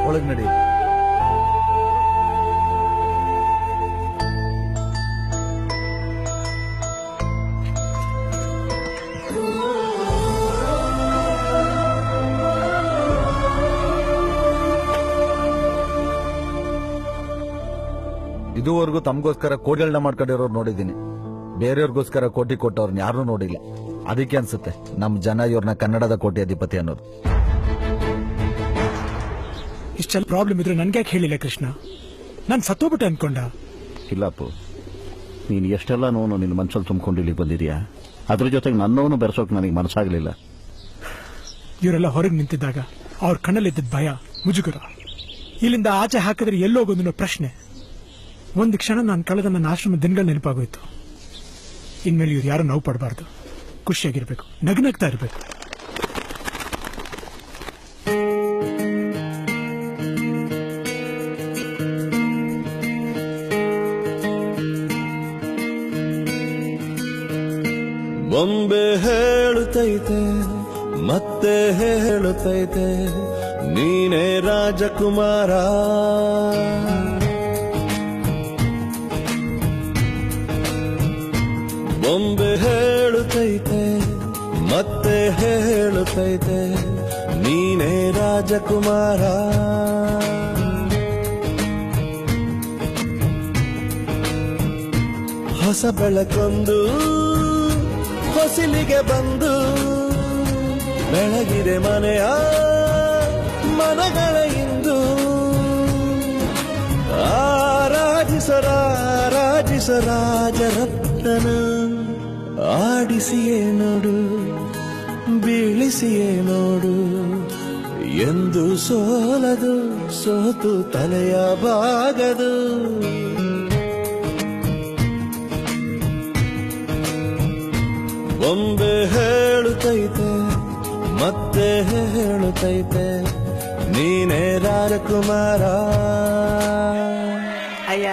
ಒಳಗ್ ನಡಿ. ಇದುವರೆಗೂ ತಮಗೋಸ್ಕರ ಕೋಟಿಗಳನ್ನ ಮಾಡ್ಕೊಂಡಿರೋರು ನೋಡಿದ್ದೀನಿ, ಬೇರೆಯವ್ರಿಗೋಸ್ಕರ ಕೋಟಿ ಕೊಟ್ಟವ್ರನ್ನ ಯಾರು ನೋಡಿಲ್ಲ. ಅದಕ್ಕೆ ಅನ್ಸುತ್ತೆ ನಮ್ ಜನ ಇವ್ರನ್ನ ಕನ್ನಡದ ಕೋಟಿ ಅಧಿಪತಿ ಅನ್ನೋದು. ಇಷ್ಟೆಲ್ಲ ಪ್ರಾಬ್ಲಮ್ ಇದ್ರೆ ನನ್ಗೆ ಯಾಕೆ ಹೇಳಿಲ್ಲ ಕೃಷ್ಣ? ನಾನ್ ಸತ್ತೋಗ್ಬಿಟ್ಟೆ ಅನ್ಕೊಂಡ. ಇಲ್ಲಪ್ಪು, ನೀನು ಎಷ್ಟೆಲ್ಲ ನೋವು ನಿನ್ನ ಮನಸ್ಸಲ್ಲಿ ತುಂಬಿಕೊಂಡು ಇಲ್ಲಿ ಬಂದಿದ್ಯಾ, ಅದ್ರ ಜೊತೆಗೆ ನನ್ನವನು ಬೆರೆಸೋಕೆ ನನಗೆ ಮನಸ್ಸಾಗಲಿಲ್ಲ. ಇವರೆಲ್ಲ ಹೊರಗೆ ನಿಂತಿದ್ದಾಗ ಅವ್ರ ಕಣ್ಣಲ್ಲಿದ್ದ ಭಯ, ಮುಜುಗರ, ಇಲ್ಲಿಂದ ಆಚೆ ಹಾಕಿದ್ರೆ ಎಲ್ಲೋಗೋದು ಪ್ರಶ್ನೆ. ಒಂದು ಕ್ಷಣ ನಾನು ಕಳೆದ ನನ್ನ ಆಶ್ರಮ ದಿನಗಳು ನೆನಪಾಗೋಯ್ತು. ಇನ್ಮೇಲೆ ಇವ್ರು ಯಾರು ನೋವು ಪಡಬಾರ್ದು, ಖುಷಿಯಾಗಿರ್ಬೇಕು, ನಗ್ನಗ್ತಾ ಇರ್ಬೇಕು. ಬೊಂಬೆ ಹೇಳುತ್ತೈತೆ ಮತ್ತೆ ಹೇಳುತ್ತೈತೆ ನೀನೇ ರಾಜಕುಮಾರ. ಬೊಂಬೆ ಹೇಳುತ್ತೈತೆ ಮತ್ತೆ ಹೇಳುತ್ತೈತೆ ನೀನೇ ರಾಜಕುಮಾರ. ಹೊಸ ಬೆಳಕೊಂದು ಹೊಸಿಲಿಗೆ ಬಂದು ಬೆಳಗಿದೆ ಮನೆಯ ಮನಗಳ ಇಂದು. ರಾಜರತ್ನ ಆಡಿಸಿಯೇ ನೋಡು, ಬೀಳಿಸಿಯೇ ನೋಡು, ಎಂದು ಸೋಲದು, ಸೋತು ತಲೆಯ ಬಾಗದು. ಬೊಂಬೆ ಹೇಳುತ್ತೈತೆ ಮತ್ತೆ ಹೇಳುತ್ತೈತೆ ನೀನೇ ರಾಜಕುಮಾರ. ಅಯ್ಯ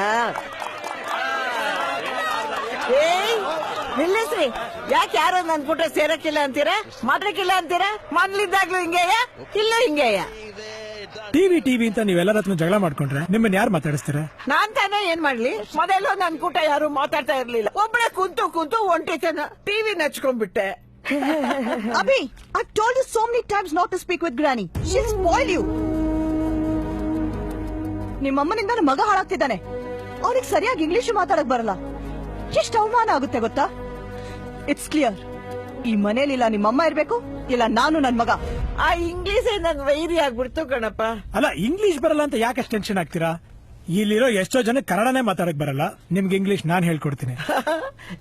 ನಿಲ್ಲಿಸ್ರಿ, ಯಾಕೆ ಯಾರೋ ನನ್ ಪುಟ್ಟ ಸೇರಕ್ಕಿಲ್ಲ ಅಂತೀರಾ, ಮಾತ್ರಕ್ಕಿಲ್ಲ ಅಂತೀರಾ? ಮೊದ್ಲಿದ್ದಾಗ್ಲೂ ಹಿಂಗೆಯ, ಇಲ್ಲೂ ಹಿಂಗೆಯ. ಟಿವಿ ಅಂತ ನೀವೆಲ್ಲರ ಹತ್ರ ಜಗಳ ಮಾಡ್ಕೊಂಡ್ರೆ ನಿಮ್ಮನ್ನ ಯಾರು ಮಾತಾಡಿಸ್ತೀರ? ನಾನ್ ತಾನೇ ಏನ್ ಮಾಡ್ಲಿ? ಮೊದಲು ನನ್ ಕೂಟ ಯಾರು ಮಾತಾಡ್ತಾ ಇರ್ಲಿಲ್ಲ, ಒಬ್ಬಳೆ ಕುಂತು ಒಂಟಿತನ TV ನಚ್ಕೊಂಡ್ಬಿಟ್ಟೆ. Abhi, I've told you so many times not to speak with Granny. She'll spoil you. ನಿಮ್ಮಮ್ಮನಿಂದ ನನ್ನ ಮಗ ಹಾಳಾಗ್ತಿದ್ದಾನೆ. ಅವ್ರಿಗೆ ಸರಿಯಾಗಿ ಇಂಗ್ಲಿಷ್ ಮಾತಾಡಕ್ ಬರಲ್ಲ. ಎಷ್ಟು ಅವಮಾನ ಆಗುತ್ತೆ ಗೊತ್ತಾ? ಇಟ್ಸ್ ಕ್ಲಿಯರ್, ಈ ಮನೇಲಿ ಇಲ್ಲ ನಿಮ್ಮಮ್ಮ ಇರ್ಬೇಕು, ಇಲ್ಲ ನಾನು ನನ್ ಮಗ. ಆ ಇಂಗ್ಲಿಷ್ ನಂಗೆ ವೈರಿ ಆಗ್ಬಿಡ್ತು ಕಣಪ್ಪ. ಅಲ್ಲ, ಇಂಗ್ಲಿಷ್ ಬರಲ್ಲ ಅಂತ ಯಾಕೆ ಅಷ್ಟು ಟೆನ್ಷನ್ ಆಗ್ತೀರಾ? ಇಲ್ಲಿರೋ ಎಷ್ಟೋ ಜನ ಕನ್ನಡನೇ ಮಾತಾಡಕ್ ಬರಲ್ಲ, ನಿಮ್ಗೆ ಇಂಗ್ಲಿಷ್ ನಾನ್ ಹೇಳ್ಕೊಡ್ತೀನಿ.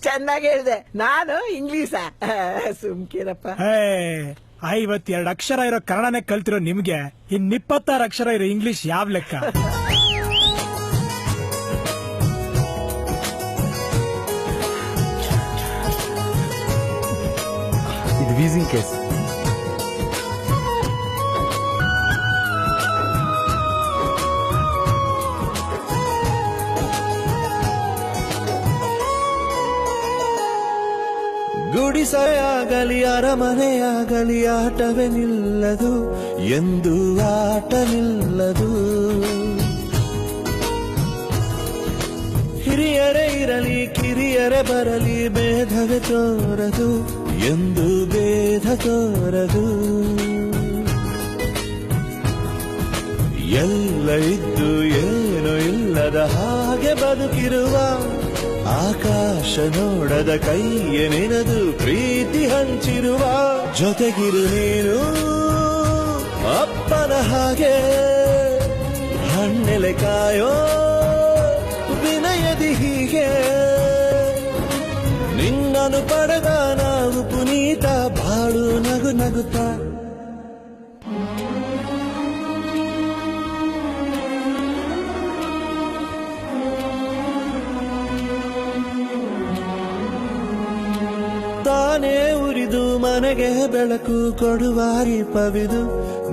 ಚೆನ್ನಾಗಿ ಹೇಳಿದೆ, ನಾನು ಇಂಗ್ಲಿಷ ಸುಮ್ಕಿರಪ್ಪ. 52 ಅಕ್ಷರ ಇರೋ ಕನ್ನಡನೇ ಕಲ್ತಿರೋ ನಿಮ್ಗೆ ಇನ್ 26 ಅಕ್ಷರ ಇರೋ ಇಂಗ್ಲಿಷ್ ಯಾವ ಲೆಕ್ಕ? ಇದು ವೀಸಿಂಗ್ ಕೇಸ್. ಗುಡಿಸೆಯಾಗಲಿ ಅರಮನೆಯಾಗಲಿ ಆಟವೇ ನಿಲ್ಲದು, ಎಂದು ಆಟ ನಿಲ್ಲದು. ಹಿರಿಯರೇ ಇರಲಿ ಕಿರಿಯರೇ ಬರಲಿ ಭೇದವೇ ತೋರದು, ಎಂದು ಭೇದ ತೋರದು. ಎಲ್ಲ ಇದ್ದು ಏನು ಇಲ್ಲದ ಹಾಗೆ ಬದುಕಿರುವ, ಆಕಾಶ ನೋಡದ ಕೈಯ ನೆನೆದು ಪ್ರೀತಿ ಹಂಚಿರುವ, ಜೊತೆಗಿರು ನೀನು ಅಪ್ಪನ ಹಾಗೆ ಹಣ್ಣೆಲೆ ಕಾಯೋ ವಿನಯದಿ ಹೀಗೆ. ನಿನ್ನನು ಪಡೆದ ನಾವು ಪುನೀತ, ಬಾಳು ನಗು ನಗುತ್ತಾ. ತಾನೇ ಉರಿದು ಮನೆಗೆ ಬೆಳಕು ಕೊಡುವ ದೀಪವಿದು,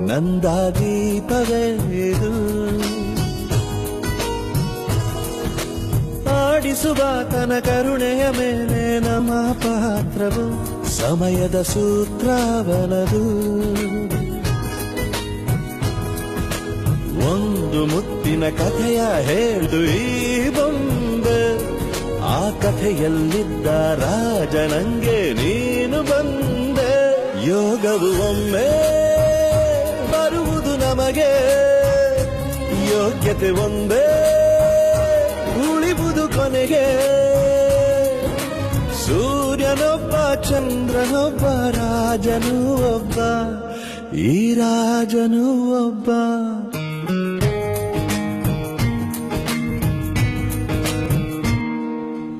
ನಂದ ದೀಪವೇ ಇದು. ಆಡಿಸುವ ತನ ಕರುಣೆಯ ಮೇಲೆ ನಮ್ಮ ಪಾತ್ರವು, ಸಮಯದ ಸೂತ್ರವನದು. ಒಂದು ಮುತ್ತಿನ ಕಥೆಯ ಹೇಳ್ದು ಈ ಬೊಂಬೆ, ಆ ಕಥೆಯಲ್ಲಿದ್ದ ರಾಜ ನಂಗೆ ನೀನು ಬಂದೆ. ಯೋಗವು ಒಮ್ಮೆ ಬರುವುದು ನಮಗೆ, ಯೋಗ್ಯತೆ ಒಂದೇ ಉಳಿವುದು ಕೊನೆಗೆ. ಸೂರ್ಯನೊಬ್ಬ ಚಂದ್ರನೊಬ್ಬ ರಾಜನು ಒಬ್ಬ, ಈ ರಾಜನು ಒಬ್ಬ.